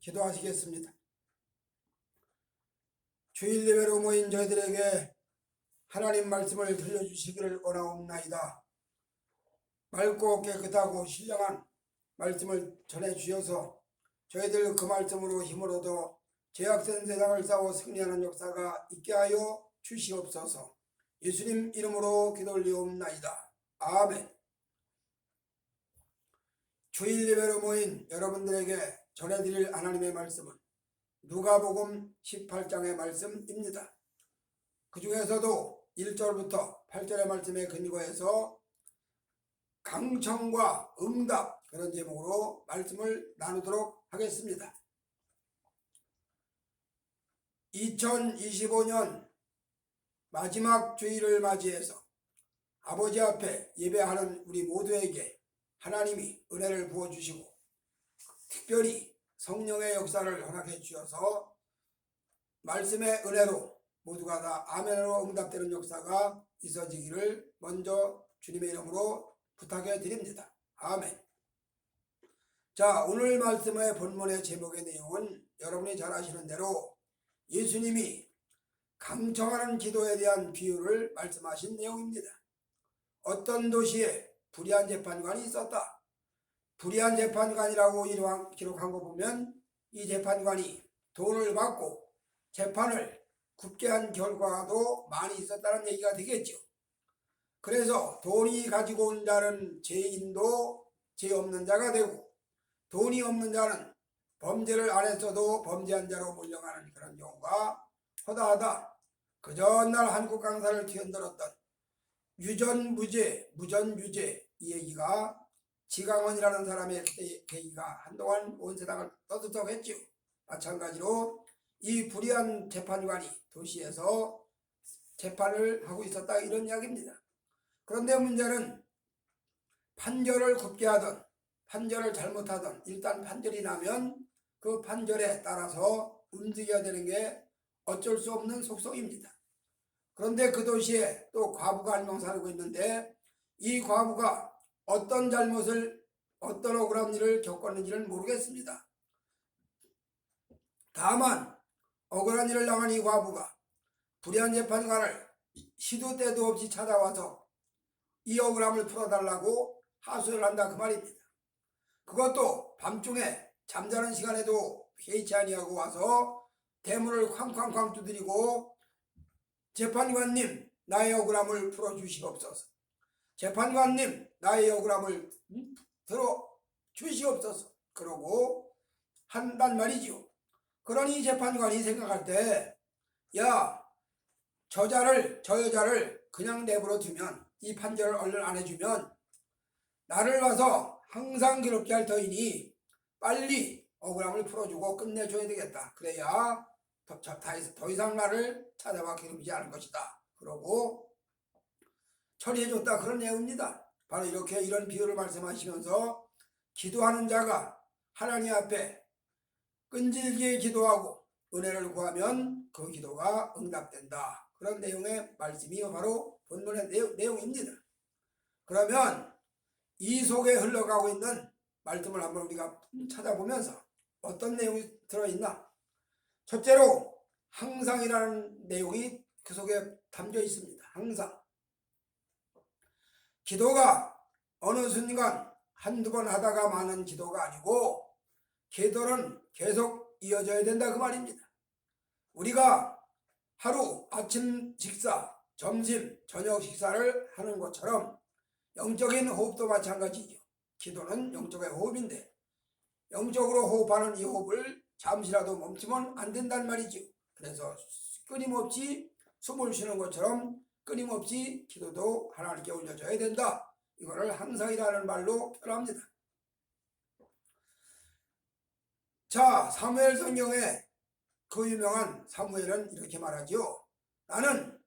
기도하시겠습니다. 주일 예배로 모인 저희들에게 하나님 말씀을 들려주시기를 원하옵나이다. 맑고 깨끗하고 신령한 말씀을 전해주셔서 저희들 그 말씀으로 힘을 얻어 죄악된 세상을 싸워 승리하는 역사가 있게 하여 주시옵소서. 예수님 이름으로 기도 올리옵나이다. 아멘. 주일 예배로 모인 여러분들에게 전해드릴 하나님의 말씀은 누가복음 18장의 말씀입니다. 그 중에서도 1절부터 8절의 말씀에 근거해서 강청과 응답, 그런 제목으로 말씀을 나누도록 하겠습니다. 2025년 마지막 주일을 맞이해서 아버지 앞에 예배하는 우리 모두에게 하나님이 은혜를 부어주시고 특별히 성령의 역사를 허락해 주셔서 말씀의 은혜로 모두가 다 아멘으로 응답되는 역사가 있어지기를 먼저 주님의 이름으로 부탁해 드립니다. 아멘. 자, 오늘 말씀의 본문의 제목의 내용은 여러분이 잘 아시는 대로 예수님이 강청하는 기도에 대한 비유를 말씀하신 내용입니다. 어떤 도시에 불의한 재판관이 있었다. 불의한 재판관이라고 기록한 거 보면 이 재판관이 돈을 받고 재판을 굽게 한 결과도 많이 있었다는 얘기가 되겠죠. 그래서 돈이 가지고 온 자는 죄인도 죄 없는 자가 되고 돈이 없는 자는 범죄를 안 했어도 범죄한 자로 몰려가는 그런 경우가 허다하다. 그 전날 한국 강사를 뒤흔들었던 유전무죄, 무전유죄 이 얘기가 지강원이라는 사람의 계기가 한동안 온 세상을 떠들썩했죠. 마찬가지로 이 불의한 재판관이 도시에서 재판을 하고 있었다, 이런 이야기입니다. 그런데 문제는 판결을 굽게 하든 판결을 잘못하든 일단 판결이 나면 그 판결에 따라서 움직여야 되는 게 어쩔 수 없는 속성입니다. 그런데 그 도시에 또 과부가 한 명 살고 있는데 이 과부가 어떤 잘못을, 어떤 억울한 일을 겪었는지는 모르겠습니다. 다만 억울한 일을 당한 이 과부가 불의한 재판관을 시도 때도 없이 찾아와서 이 억울함을 풀어달라고 하소연을 한다, 그 말입니다. 그것도 밤중에 잠자는 시간에도 개의치 아니하고 와서 대문을 쾅쾅쾅 두드리고 재판관님, 나의 억울함을 풀어주시옵소서. 재판관님, 나의 억울함을 들어주시옵소서. 그러고 한단 말이지요. 그러니 재판관이 생각할 때, 야, 저 여자를 그냥 내버려 두면, 이 판결을 얼른 안 해주면 나를 봐서 항상 괴롭게 할 터이니 빨리 억울함을 풀어주고 끝내줘야 되겠다. 그래야 더 이상 나를 찾아와 괴롭히지 않을 것이다. 그러고 처리해줬다, 그런 내용입니다. 바로 이렇게 이런 비유를 말씀하시면서 기도하는 자가 하나님 앞에 끈질기게 기도하고 은혜를 구하면 그 기도가 응답된다, 그런 내용의 말씀이 바로 본문의 내용입니다. 그러면 이 속에 흘러가고 있는 말씀을 한번 우리가 찾아보면서 어떤 내용이 들어있나. 첫째로 항상이라는 내용이 그 속에 담겨 있습니다. 항상. 기도가 어느 순간 한두 번 하다가 마는 기도가 아니고 기도는 계속 이어져야 된다, 그 말입니다. 우리가 하루 아침 식사, 점심, 저녁 식사를 하는 것처럼 영적인 호흡도 마찬가지죠. 기도는 영적의 호흡인데 영적으로 호흡하는 이 호흡을 잠시라도 멈추면 안 된단 말이죠. 그래서 끊임없이 숨을 쉬는 것처럼 끊임없이 기도도 하나님께 올려줘야 된다. 이거를 항상이라는 말로 표현합니다. 자, 사무엘 성경에 그 유명한 사무엘은 이렇게 말하죠. 나는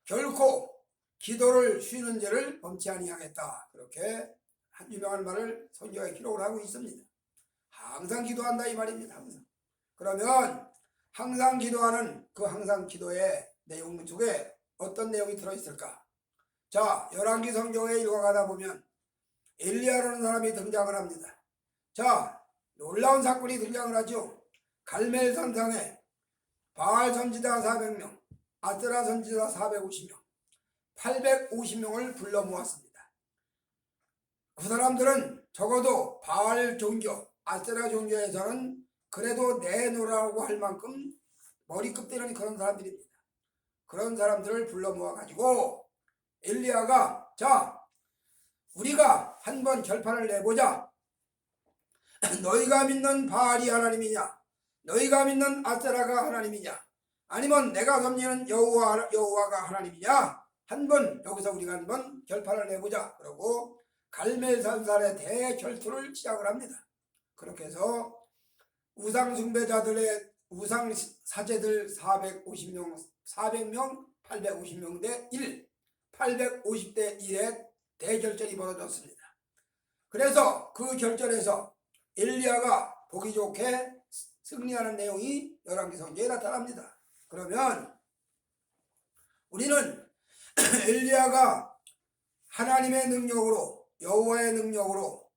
결코 기도를 쉬는 죄를 범치 아니하겠다. 그렇게 한 유명한 말을 성경에 기록을 하고 있습니다. 항상 기도한다, 이 말입니다. 항상. 그러면 항상 기도하는 그 항상 기도의 내용 속에 어떤 내용이 들어있을까? 자, 열왕기 성경에 읽어가다 보면 엘리야라는 사람이 등장을 합니다. 자, 놀라운 사건이 등장을 하죠. 갈멜 산상에 바알 선지자 400명, 아세라 선지자 450명, 850명을 불러 모았습니다. 그 사람들은 적어도 바알 종교, 아세라 종교에서는 그래도 내노라고 할 만큼 머리끝 되는 그런 사람들입니다. 그런 사람들을 불러 모아가지고 엘리야가 자, 우리가 한번 결판을 내보자. 너희가 믿는 바알이 하나님이냐, 너희가 믿는 아세라가 하나님이냐, 아니면 내가 섬기는 여호와가 하나님이냐, 한번 여기서 우리가 한번 결판을 내보자. 그러고 갈멜산산의 대결투를 시작을 합니다. 그렇게 해서 우상 숭배자들의 우상 사제들 450명, 400명, 850명 대 1, 850대 1의 대결전이 벌어졌습니다. 그래서 그 결전에서 엘리야가 보기 좋게 승리하는 내용이 열왕기성경에 나타납니다. 그러면 우리는 엘리야가 하나님의 능력으로, 여호와의 능력으로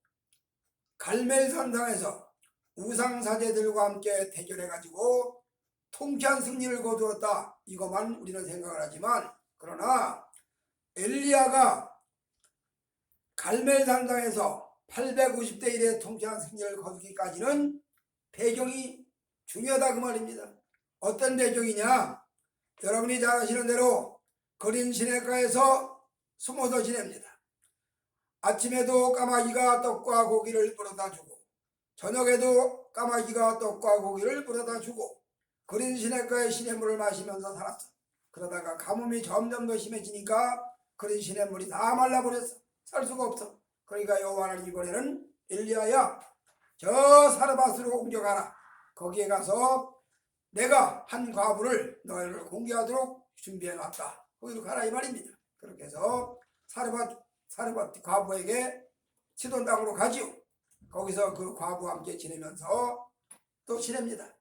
갈멜산상에서 우상사제들과 함께 대결해가지고 통쾌한 승리를 거두었다, 이것만 우리는 생각을 하지만, 그러나 엘리야가 갈멜산상에서 850대 1의 통쾌한 승리를 거두기까지는 배경이 중요하다 그 말입니다. 어떤 배경이냐? 여러분이 잘 아시는 대로 거린 시냇가에서 숨어서 지냅니다. 아침에도 까마귀가 떡과 고기를 물어다 주고, 저녁에도 까마귀가 떡과 고기를 물어다 주고, 거린 시냇가의 시냇물을 마시면서 살았어. 그러다가 가뭄이 점점 더 심해지니까 거린 시냇물이 다 말라버렸어. 살 수가 없어. 그러니까 여호와는 이번에는 엘리야야, 저 사르밧으로 옮겨가라. 거기에 가서 내가 한 과부를 너희를 공개하도록 준비해놨다. 거기로 가라 이 말입니다. 그렇게 해서 사르밧 과부에게 시돈 땅으로 가지요. 거기서 그 과부와 함께 지내면서 또 지냅니다.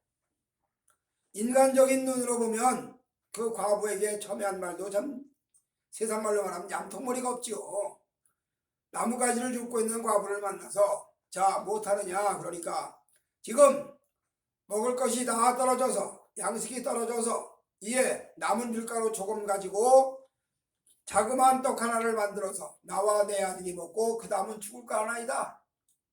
인간적인 눈으로 보면 그 과부에게 첨예한 말도 참 세상 말로 말하면 얌통머리가 없지요. 나무가지를 줍고 있는 과부를 만나서 자, 못하느냐 그러니까 지금 먹을 것이 다 떨어져서, 양식이 떨어져서 이에 남은 밀가루 조금 가지고 자그마한 떡 하나를 만들어서 나와 내 아들이 먹고 그 다음은 죽을까 하나이다.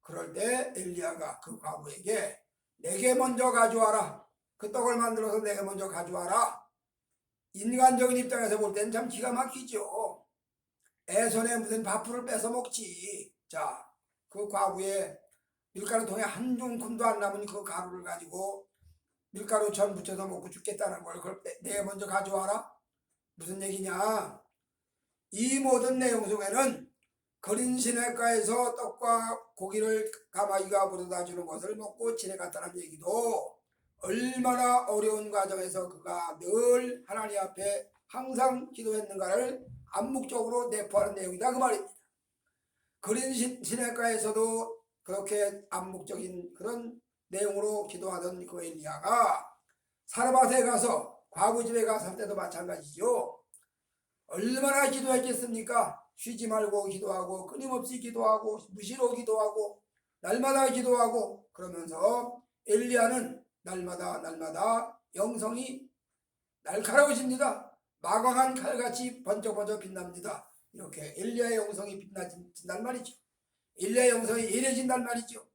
그럴 때 엘리야가 그 과부에게 내게 먼저 가져와라. 그 떡을 만들어서 내게 먼저 가져와라. 인간적인 입장에서 볼 때는 참 기가 막히죠. 애 손에 무슨 밥풀을 뺏어 먹지. 자, 그 과부의 밀가루통에 한 줌큼도 안 남은 그 가루를 가지고 밀가루 전 묻혀서 먹고 죽겠다는 걸 그걸 내가 먼저 가져와라? 무슨 얘기냐? 이 모든 내용 속에는 거린 시냇가에서 떡과 고기를 까마귀가 물어다 주는 것을 먹고 지내갔다는 얘기도 얼마나 어려운 과정에서 그가 늘 하나님 앞에 항상 기도했는가를 암묵적으로 내포하는 내용이다 그 말입니다. 거린 시냇가에서도 그렇게 암묵적인 그런 내용으로 기도하던 그 엘리야가 사르밧에 가서 과부 집에 가서 살 때도 마찬가지죠. 얼마나 기도했겠습니까? 쉬지 말고 기도하고 끊임없이 기도하고 무시로 기도하고 날마다 기도하고 그러면서 엘리야는 날마다 영성이 날카로워집니다. 마광한 칼같이 번쩍번쩍 빛납니다. 이렇게 엘리야의 영성이 빛나진단 말이죠. 엘리야의 영성이 예리해진단 말이죠.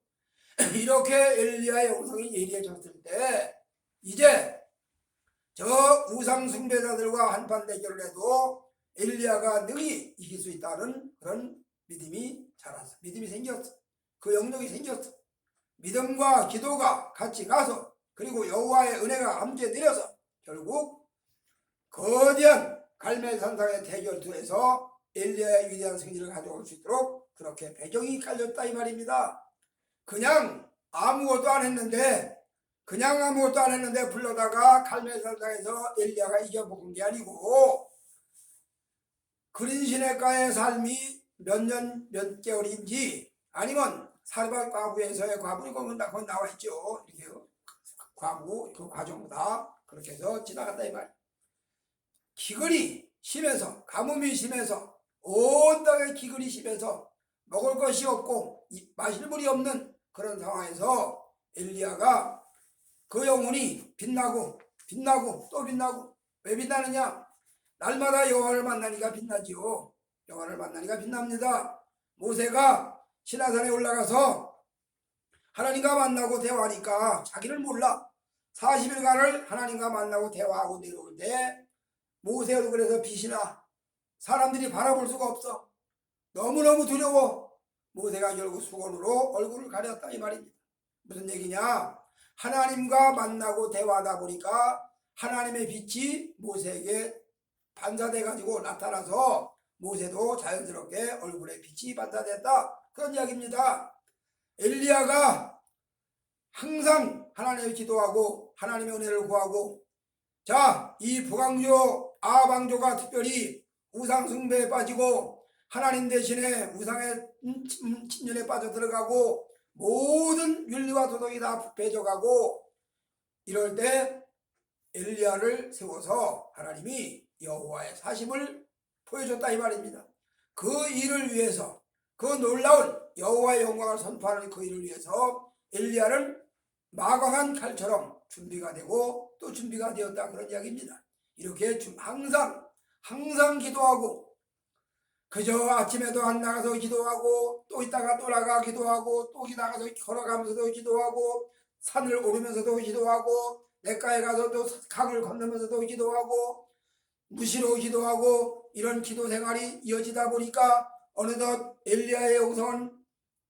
이렇게 엘리야의 영성이 예리해졌을 때 이제 저 우상 숭배자들과 한판 대결을 해도 엘리야가 능히 이길 수 있다는 그런 믿음이 자랐어. 믿음이 생겼어. 그 영역이 생겼어. 믿음과 기도가 같이 가서 그리고 여호와의 은혜가 함께 내려서 결국 거대한 갈멜산상의 대결투에서 엘리야의 위대한 승리를 가져올 수 있도록 그렇게 배경이 깔렸다 이 말입니다. 그냥 아무것도 안 했는데 불러다가 갈멜산상에서 엘리야가 이겨먹은 게 아니고 그린 시냇가의 삶이 몇 년 몇 개월인지 아니면 사르밧 과부에서의 과부는 거기 나와 있죠. 이렇게 과부 그 과정보다 그렇게 해서 지나갔다 이 말. 기근이 심해서 가뭄이 심해서 온 땅에 기근이 심해서 먹을 것이 없고 마실 물이 없는 그런 상황에서 엘리야가 그 영혼이 빛나고 빛나고 또 빛나고. 왜 빛나느냐? 날마다 여호와를 만나니까 빛나지요. 여호와를 만나니까 빛납니다. 모세가 시내산에 올라가서 하나님과 만나고 대화하니까 자기를 몰라. 40일간을 하나님과 만나고 대화하고 내려올 때 모세도 그래서 빛이 나. 사람들이 바라볼 수가 없어. 너무너무 두려워. 모세가 결국 수건으로 얼굴을 가렸다 이 말입니다. 무슨 얘기냐? 하나님과 만나고 대화하다 보니까 하나님의 빛이 모세에게 반사돼 가지고 나타나서 모세도 자연스럽게 얼굴에 빛이 반사됐다. 그런 이야기입니다. 엘리야가 항상 하나님의 기도하고 하나님의 은혜를 구하고, 자, 이 북왕조 아방조가 특별히 우상 숭배에 빠지고 하나님 대신에 우상의 침전에 빠져 들어가고 모든 윤리와 도덕이 다 배져가고 이럴 때 엘리야를 세워서 하나님이 여호와의 사심을 보여줬다 이 말입니다. 그 일을 위해서, 그 놀라운 여호와의 영광을 선포하는 그 일을 위해서 엘리야는 마광한 칼처럼 준비가 되고 또 준비가 되었다 그런 이야기입니다. 이렇게 항상 기도하고, 그저 아침에도 안 나가서 기도하고 또 있다가 또 나가 기도하고 또 나가서 걸어가면서도 기도하고 산을 오르면서도 기도하고 냇가에 가서도 강을 건너면서도 기도하고 무시로 기도하고 이런 기도 생활이 이어지다 보니까 어느덧 엘리야의 영성은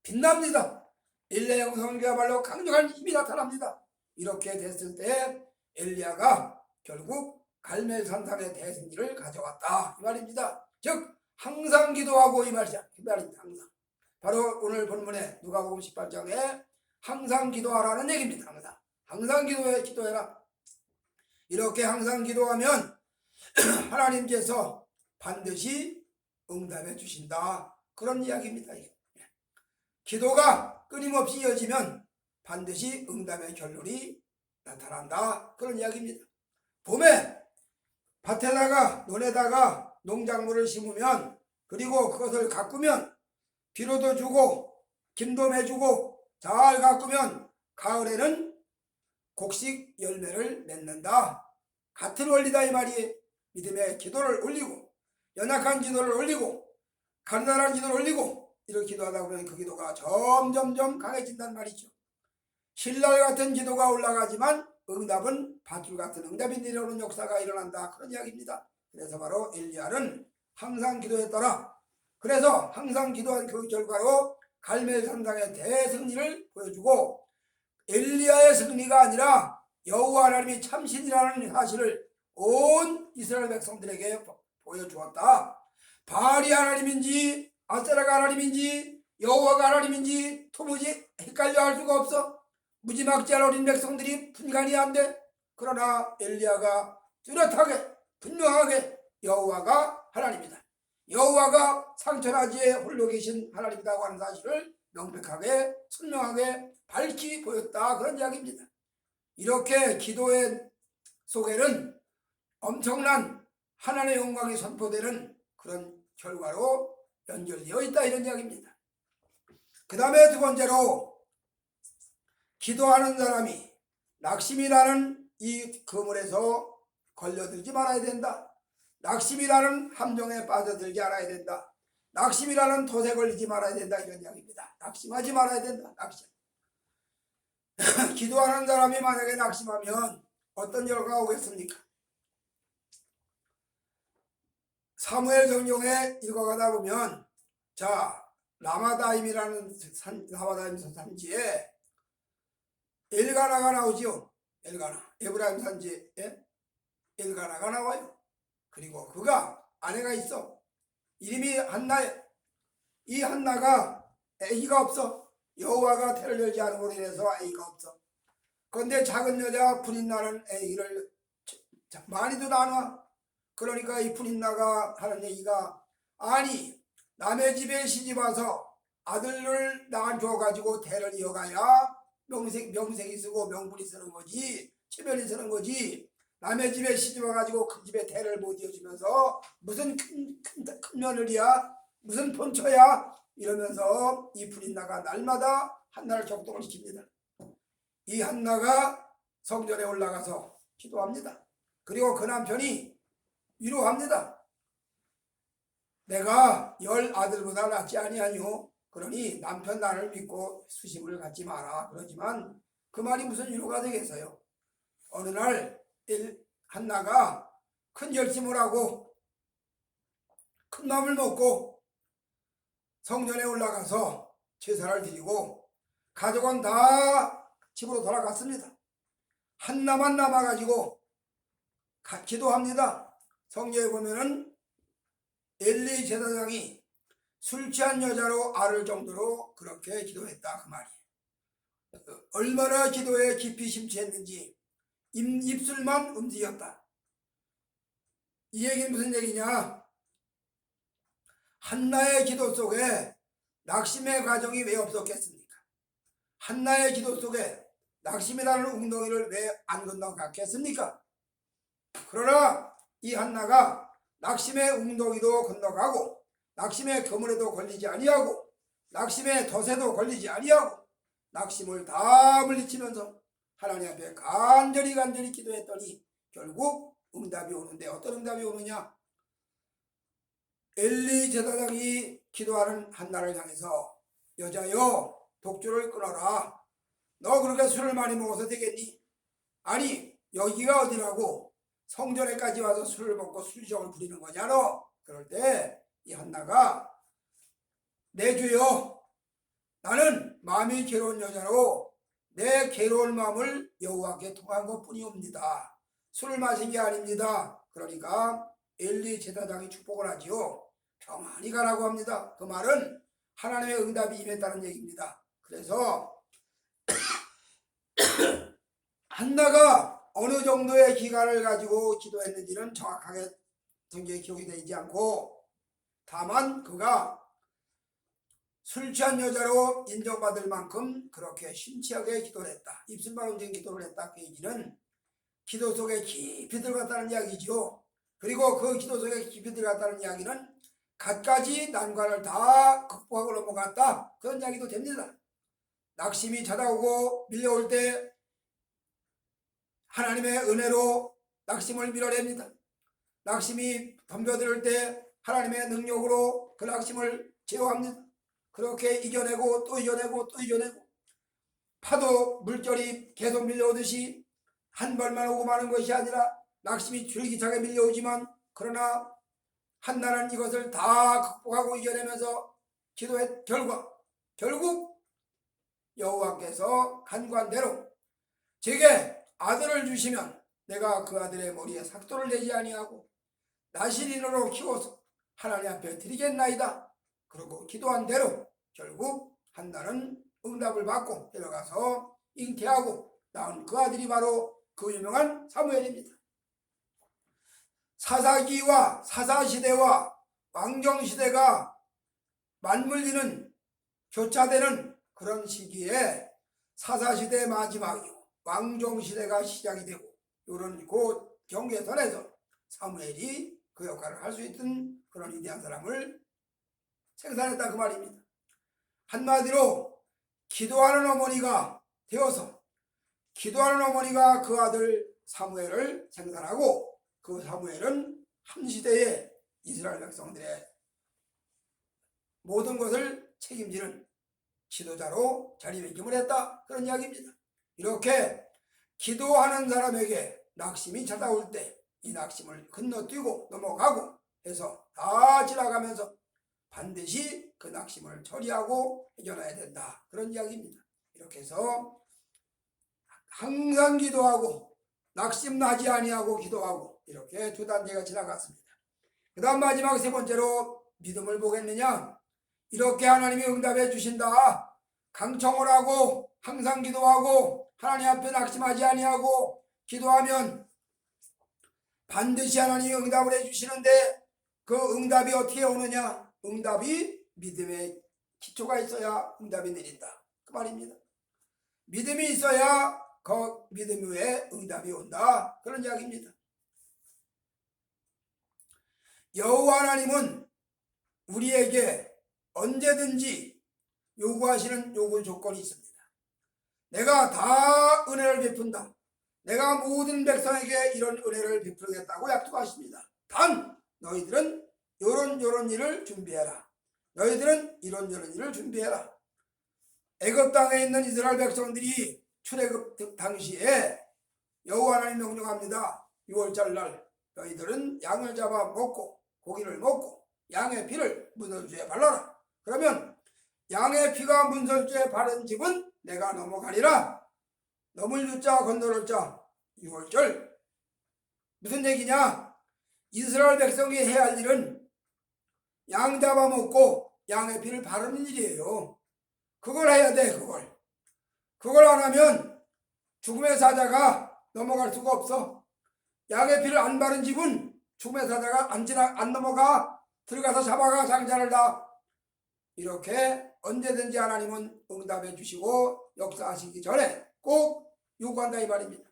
빛납니다. 엘리야의 영성은 그야말로 강력한 힘이 나타납니다. 이렇게 됐을 때 엘리야가 결국 갈멜산상의 대승리를 가져왔다 이 말입니다. 즉 항상 기도하고 이 말입니다. 항상. 바로 오늘 본문에 누가복음 18장에 항상 기도하라는 얘기입니다. 항상 기도해라. 이렇게 항상 기도하면 하나님께서 반드시 응답해 주신다. 그런 이야기입니다. 기도가 끊임없이 이어지면 반드시 응답의 결론이 나타난다. 그런 이야기입니다. 봄에 밭에다가 논에다가 농작물을 심으면 그리고 그것을 가꾸면 비료도 주고 김도 매주고 잘 가꾸면 가을에는 곡식 열매를 맺는다. 같은 원리다 이 말이. 믿음의 기도를 올리고 연약한 기도를 올리고 간단한 기도를 올리고 이렇게 기도하다 보면 그 기도가 점점점 강해진단 말이죠. 신랄 같은 기도가 올라가지만 응답은 밧줄 같은 응답이 내려오는 역사가 일어난다. 그런 이야기입니다. 그래서 바로 엘리야는 항상 기도했더라. 그래서 항상 기도한 그 결과로 갈멜산상의 대승리를 보여주고 엘리야의 승리가 아니라 여호와 하나님이 참신이라는 사실을 온 이스라엘 백성들에게 보여주었다. 바알이 하나님인지 아세라가 하나님인지 여호와가 하나님인지 도무지 헷갈려 할 수가 없어. 무지막지한 어린 백성들이 분간이 안 돼. 그러나 엘리야가 뚜렷하게 분명하게 여호와가 하나님이다. 여호와가 상천하지에 홀로 계신 하나님이라고 하는 사실을 명백하게 선명하게 밝히 보였다. 그런 이야기입니다. 이렇게 기도의 속에는 엄청난 하나님의 영광이 선포되는 그런 결과로 연결되어 있다. 이런 이야기입니다. 그 다음에 두 번째로 기도하는 사람이 낙심이라는 이 그물에서 걸려들지 말아야 된다. 낙심이라는 함정에 빠져들지 않아야 된다. 낙심이라는 덫에 걸리지 말아야 된다. 이런 이야기입니다. 낙심하지 말아야 된다. 낙심. 기도하는 사람이 만약에 낙심하면 어떤 결과가 오겠습니까? 사무엘 성경에 읽어가다 보면 자 라마다임이라는 라마다임 산지에 엘가나가 나오지요. 엘가나 에브라임 산지에 엘가나가 나와요. 그리고 그가 아내가 있어. 이름이 한나예요. 이 한나가 아기가 없어. 여호와가 태를 열지 않음으로 인해서 아기가 없어. 그런데 작은 여자 불임나는 아기를 많이도 나눠. 그러니까 이 불임나가 하는 얘기가 아니 남의 집에 시집와서 아들을 낳아줘가지고 대를 이어가야 명색이 쓰고 명분이 쓰는 거지 체면이 쓰는 거지. 남의 집에 시집와가지고 그 집에 대를 못 이어주면서 무슨 큰 며느리야 무슨 본처야 이러면서 이 불임나가 날마다 한나를 격동을 시킵니다. 이 한나가 성전에 올라가서 기도합니다. 그리고 그 남편이 위로합니다. 내가 10아들보다 낫지 아니하뇨. 그러니 남편 나를 믿고 수심을 갖지 마라. 그러지만 그 말이 무슨 위로가 되겠어요. 어느 날 한나가 큰 결심을 하고 큰 마음을 먹고 성전에 올라가서 제사를 드리고 가족은 다 집으로 돌아갔습니다. 한나만 남아가지고 기도합니다. 성경에 보면은 엘리 제사장이 술 취한 여자로 앓을 정도로 그렇게 기도했다 그 말이에요. 얼마나 기도에 깊이 심취했는지 입술만 움직였다. 이 얘기는 무슨 얘기냐? 한나의 기도 속에 낙심의 과정이 왜 없었겠습니까? 한나의 기도 속에 낙심이라는 웅덩이를 왜 안 건너갔겠습니까? 그러나 이 한나가 낙심의 웅덩이도 건너가고 낙심의 그물에도 걸리지 아니하고 낙심의 덫에도 걸리지 아니하고 낙심을 다 물리치면서 하나님 앞에 간절히 기도했더니 결국 응답이 오는데 어떤 응답이 오느냐? 엘리 제사장이 기도하는 한나를 향해서 여자여 독주를 끊어라. 너 그렇게 술을 많이 먹어서 되겠니? 아니 여기가 어디라고 성전에까지 와서 술을 먹고 술정을 부리는 거냐 너? 그럴 때 이 한나가 내 주여 나는 마음이 괴로운 여자로 내 괴로운 마음을 여호와께 통한 것뿐이옵니다. 술을 마신 게 아닙니다. 그러니까 엘리 제사장이 축복을 하지요. 평안히 가라고 합니다. 그 말은 하나님의 응답이 임했다는 얘기입니다. 그래서 한나가 어느 정도의 기간을 가지고 기도했는지는 정확하게 성경에 기록이 되지 않고 다만 그가 술 취한 여자로 인정받을 만큼 그렇게 심취하게 기도를 했다. 입술만 움직인 기도를 했다. 그 얘기는 기도 속에 깊이 들어갔다는 이야기죠. 그리고 그 기도 속에 깊이 들어갔다는 이야기는 갖가지 난관을 다 극복하고 넘어갔다. 그런 이야기도 됩니다. 낙심이 찾아오고 밀려올 때 하나님의 은혜로 낙심을 밀어냅니다. 낙심이 덤벼들 때 하나님의 능력으로 그 낙심을 제어합니다. 그렇게 이겨내고 또 이겨내고 또 이겨내고 파도 물결이 계속 밀려오듯이 한 발만 오고 마는 것이 아니라 낙심이 줄기차게 밀려오지만 그러나 한나는 이것을 다 극복하고 이겨내면서 기도의 결국 여호와께서 간관대로 제게 아들을 주시면 내가 그 아들의 머리에 삭도를 내지 아니하고 나실인으로 키워서 하나님 앞에 드리겠나이다. 그리고 기도한 대로 결국 한나는 응답을 받고 데려가서 잉태하고 낳은 그 아들이 바로 그 유명한 사무엘입니다. 사사기와 사사시대와 왕정시대가 맞물리는 교차되는 그런 시기에 사사시대 마지막이요 왕정시대가 시작이 되고 이런 그 경계선에서 사무엘이 그 역할을 할 수 있던 그런 위대한 사람을 생산했다 그 말입니다. 한마디로 기도하는 어머니가 되어서 기도하는 어머니가 그 아들 사무엘을 생산하고 그 사무엘은 한 시대에 이스라엘 백성들의 모든 것을 책임지는 지도자로 자리매김을 했다 그런 이야기입니다. 이렇게 기도하는 사람에게 낙심이 찾아올 때 이 낙심을 건너뛰고 넘어가고 해서 다 지나가면서 반드시 그 낙심을 처리하고 해결해야 된다 그런 이야기입니다. 이렇게 해서 항상 기도하고 낙심 나지 아니하고 기도하고 이렇게 두 단계가 지나갔습니다. 그 다음 마지막 세 번째로 믿음을 보겠느냐? 이렇게 하나님이 응답해 주신다. 강청을 하고 항상 기도하고 하나님 앞에 낙심하지 아니하고 기도하면 반드시 하나님이 응답을 해주시는데 그 응답이 어떻게 오느냐? 응답이 믿음의 기초가 있어야 응답이 내린다 그 말입니다. 믿음이 있어야 그 믿음 위에 응답이 온다 그런 이야기입니다. 여호와 하나님은 우리에게 언제든지 요구하시는 요구 조건이 있습니다. 내가 다 은혜를 베푼다. 내가 모든 백성에게 이런 은혜를 베풀겠다고 약속하십니다. 단 너희들은 요런 일을 준비해라. 너희들은 이런 일을 준비해라. 애굽 땅에 있는 이스라엘 백성들이 출애굽 당시에 여호와 하나님 명령합니다. 6월절 날 너희들은 양을 잡아 먹고 고기를 먹고 양의 피를 문설주에 발라라. 그러면 양의 피가 문설주에 바른 집은 내가 넘어가리라. 넘을 유자 건너를 자 6월절 무슨 얘기냐? 이스라엘 백성이 해야 할 일은 양 잡아먹고 양의 피를 바르는 일이에요. 그걸 해야 돼. 그걸 안 하면 죽음의 사자가 넘어갈 수가 없어. 양의 피를 안 바른 집은 죽음의 사자가 안 넘어가. 들어가서 잡아가 상자를 다. 이렇게 언제든지 하나님은 응답해 주시고 역사하시기 전에 꼭 요구한다 이 말입니다.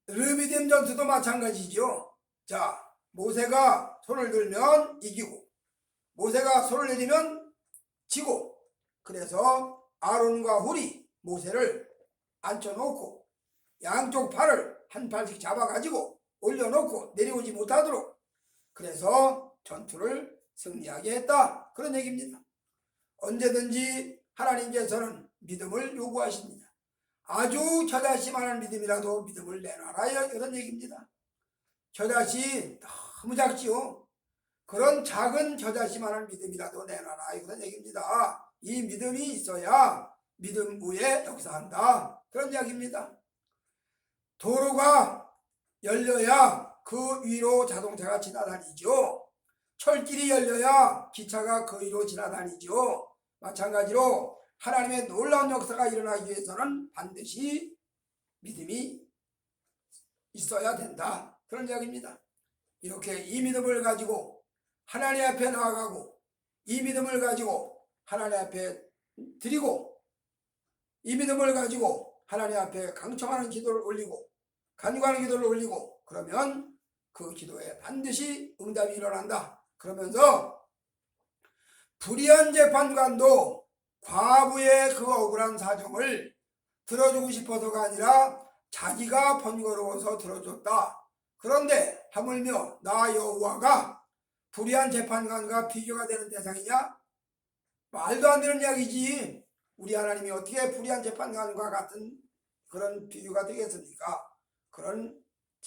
르비딤 전투도 마찬가지죠. 자, 모세가 손을 들면 이기고 모세가 손을 내리면 지고, 그래서 아론과 훌이 모세를 앉혀놓고 양쪽 팔을 한 팔씩 잡아가지고 올려놓고 내려오지 못하도록 그래서 전투를 승리하게 했다. 그런 얘기입니다. 언제든지 하나님께서는 믿음을 요구하십니다. 아주 겨자씨만한 믿음이라도 믿음을 내놔라 이런 얘기입니다. 겨자씨 너무 작지요. 그런 작은 겨자씨만한 믿음이라도 내놔라 이런 얘기입니다. 이 믿음이 있어야 믿음 위에 역사한다. 그런 이야기입니다. 도로가 열려야 그 위로 자동차가 지나다니죠. 철길이 열려야 기차가 그 위로 지나다니죠. 마찬가지로 하나님의 놀라운 역사가 일어나기 위해서는 반드시 믿음이 있어야 된다. 그런 이야기입니다. 이렇게 이 믿음을 가지고 하나님 앞에 나아가고 이 믿음을 가지고 하나님 앞에 드리고 이 믿음을 가지고 하나님 앞에 강청하는 기도를 올리고 간구하는 기도를 올리고 그러면 그 기도에 반드시 응답이 일어난다. 그러면서 불의한 재판관도 과부의 그 억울한 사정을 들어주고 싶어서가 아니라 자기가 번거로워서 들어줬다. 그런데 하물며 나 여호와가 불의한 재판관과 비교가 되는 대상이냐? 말도 안 되는 이야기지. 우리 하나님이 어떻게 불의한 재판관과 같은 그런 비교가 되겠습니까? 그런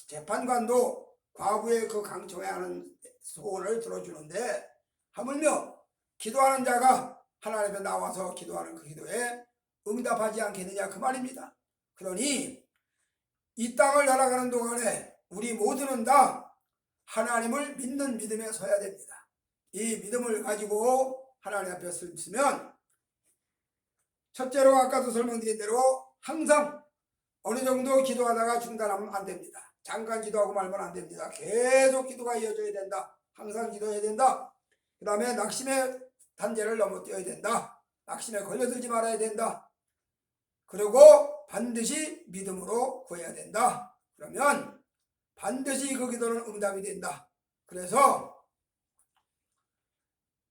재판관도 과부의 그 강청해야 하는 소원을 들어주는데 하물며 기도하는 자가 하나님 앞에 나와서 기도하는 그 기도에 응답하지 않겠느냐 그 말입니다. 그러니 이 땅을 날아가는 동안에 우리 모두는 다 하나님을 믿는 믿음에 서야 됩니다. 이 믿음을 가지고 하나님 앞에 서면 첫째로 아까도 설명드린 대로 항상 어느 정도 기도하다가 중단하면 안 됩니다. 잠깐 기도하고 말면 안 됩니다. 계속 기도가 이어져야 된다. 항상 기도해야 된다. 그 다음에 낙심의 단계를 넘어뛰어야 된다. 낙심에 걸려들지 말아야 된다. 그리고 반드시 믿음으로 구해야 된다. 그러면 반드시 그 기도는 응답이 된다. 그래서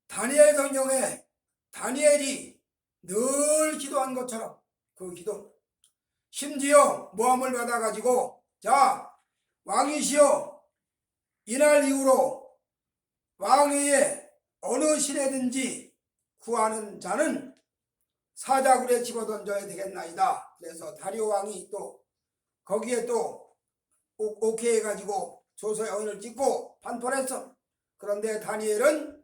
다니엘 성경에 다니엘이 늘 기도한 것처럼 그 기도 심지어 모함을 받아가지고 자 왕이시여 이날 이후로 왕위에 어느 시내든지 구하는 자는 사자굴에 집어던져야 되겠나이다. 그래서 다리오 왕이 또 거기에 또 오케이 해가지고 조서에 어인을 찍고 반포했어. 그런데 다니엘은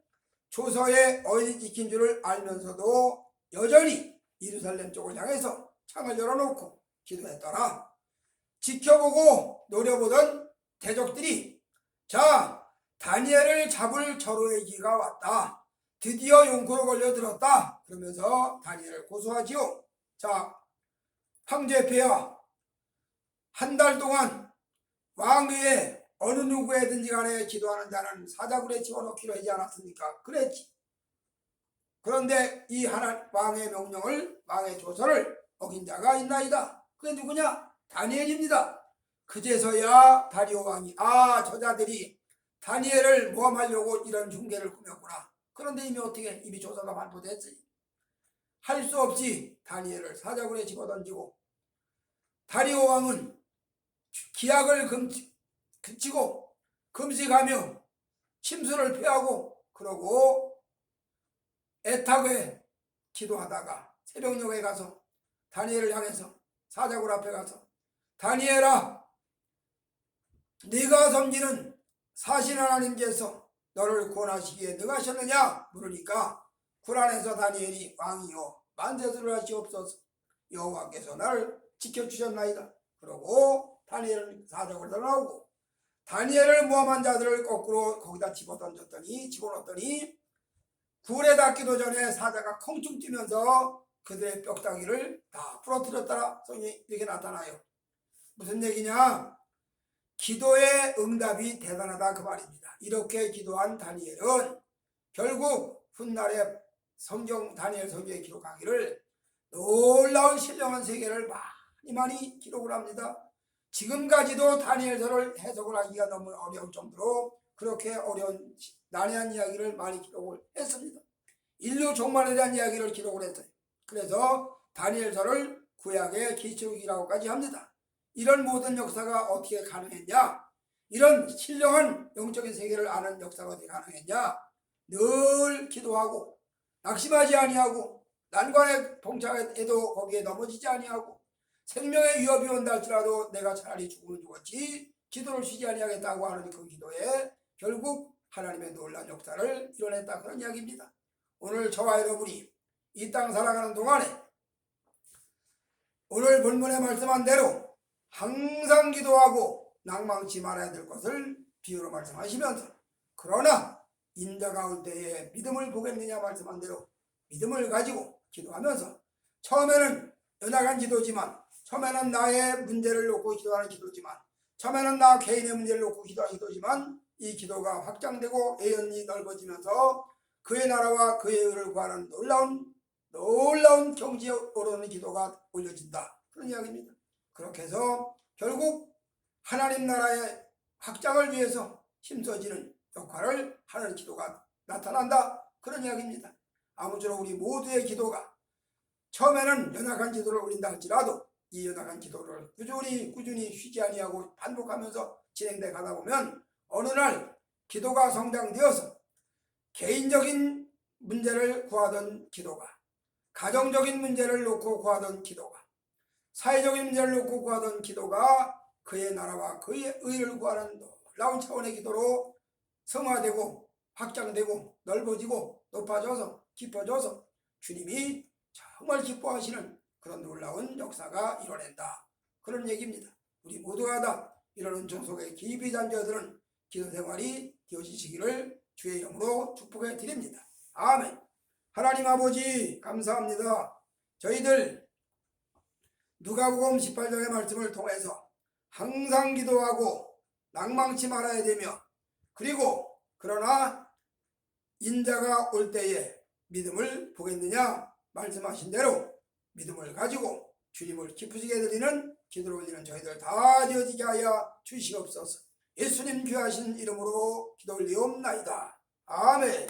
조서에 어인이 찍힌 줄을 알면서도 여전히 예루살렘 쪽을 향해서 창을 열어놓고 기도했더라. 지켜보고 노려보던 대적들이 자 다니엘을 잡을 절호의 기가 왔다. 드디어 용코로 걸려들었다. 그러면서 다니엘을 고소하지요. 자 황제 폐하 한 달 동안 왕위에 어느 누구에든지 간에 기도하는 자는 사자굴에 집어넣기로 하지 않았습니까? 그랬지. 그런데 이 하나 왕의 명령을 왕의 조서를 어긴 자가 있나이다. 그게 누구냐? 다니엘입니다. 그제서야 다리오 왕이 저자들이 다니엘을 모함하려고 이런 흉계를 꾸몄구나. 그런데 이미 어떻게 이미 조서가 발표됐지. 할 수 없이 다니엘을 사자굴에 집어던지고 다리오 왕은 기약을 그치고 금식하며 침수를 피하고 그러고 애타게 기도하다가 새벽녘에 가서 다니엘을 향해서 사자굴 앞에 가서 다니엘아, 네가 섬기는 사신 하나님께서 너를 구원하시기에 능하셨느냐 물으니까 굴 안에서 다니엘이 왕이여 만세수를 하시옵소서 여호와께서 나를 지켜주셨나이다. 그러고 다니엘은 사자굴에서 나오고 다니엘을 모함한 자들을 거꾸로 거기다 집어넣었더니 굴에 닿기도 전에 사자가 콩충 뛰면서 그들의 뼈다귀를 다 부러뜨렸더라. 성경이 이렇게 나타나요. 무슨 얘기냐? 기도의 응답이 대단하다 그 말입니다. 이렇게 기도한 다니엘은 결국 훗날에 다니엘 성경에 기록하기를 놀라운 신령한 세계를 많이 기록을 합니다. 지금까지도 다니엘서를 해석을 하기가 너무 어려울 정도로 그렇게 어려운 난해한 이야기를 많이 기록을 했습니다. 인류 종말에 대한 이야기를 기록을 했어요. 그래서 다니엘서를 구약의 기초기라고까지 합니다. 이런 모든 역사가 어떻게 가능했냐? 이런 신령한 영적인 세계를 아는 역사가 어떻게 가능했냐? 늘 기도하고 낙심하지 아니하고 난관에 봉착해도 거기에 넘어지지 아니하고 생명의 위협이 온다 할지라도 내가 차라리 죽으면 죽었지 기도를 쉬지 아니하겠다고 하는 그 기도에 결국 하나님의 놀라운 역사를 이뤄냈다 그런 이야기입니다. 오늘 저와 여러분이 이 땅 살아가는 동안에 오늘 본문에 말씀한 대로 항상 기도하고 낭망치 말아야 될 것을 비유로 말씀하시면서 그러나 인자가 올 때에 믿음을 보겠느냐 말씀한 대로 믿음을 가지고 기도하면서 처음에는 연약한 기도지만 처음에는 나의 문제를 놓고 기도하는 기도지만 처음에는 나 개인의 문제를 놓고 기도하는 기도지만 이 기도가 확장되고 애연이 넓어지면서 그의 나라와 그의 의를 구하는 놀라운 경지에 오르는 기도가 올려진다 그런 이야기입니다. 그렇게 해서 결국 하나님 나라의 확장을 위해서 힘써지는 역할을 하는 기도가 나타난다 그런 이야기입니다. 아무쪼록 우리 모두의 기도가 처음에는 연약한 기도를 올린다 할지라도 이 연약한 기도를 꾸준히 쉬지 아니하고 반복하면서 진행돼 가다 보면 어느 날 기도가 성장되어서 개인적인 문제를 구하던 기도가 가정적인 문제를 놓고 구하던 기도가 사회적인 문제를 놓고 구하던 기도가 그의 나라와 그의 의를 구하는 놀라운 차원의 기도로 성화되고 확장되고 넓어지고 높아져서 깊어져서 주님이 정말 기뻐하시는 그런 놀라운 역사가 이뤄낸다 그런 얘기입니다. 우리 모두가 다 이런 은총 속에 깊이 잠겨드는 기도 생활이 되어지시기를 주의 이름으로 축복해 드립니다. 아멘. 하나님 아버지 감사합니다. 저희들 누가복음 18장의 말씀을 통해서 항상 기도하고 낭망치 말아야 되며 그리고 그러나 인자가 올 때에 믿음을 보겠느냐 말씀하신 대로 믿음을 가지고 주님을 기쁘시게 드리는 기도를 올리는 저희들 다 되어지게 하여 주시옵소서. 예수님 귀하신 이름으로 기도 올리옵나이다. 아멘.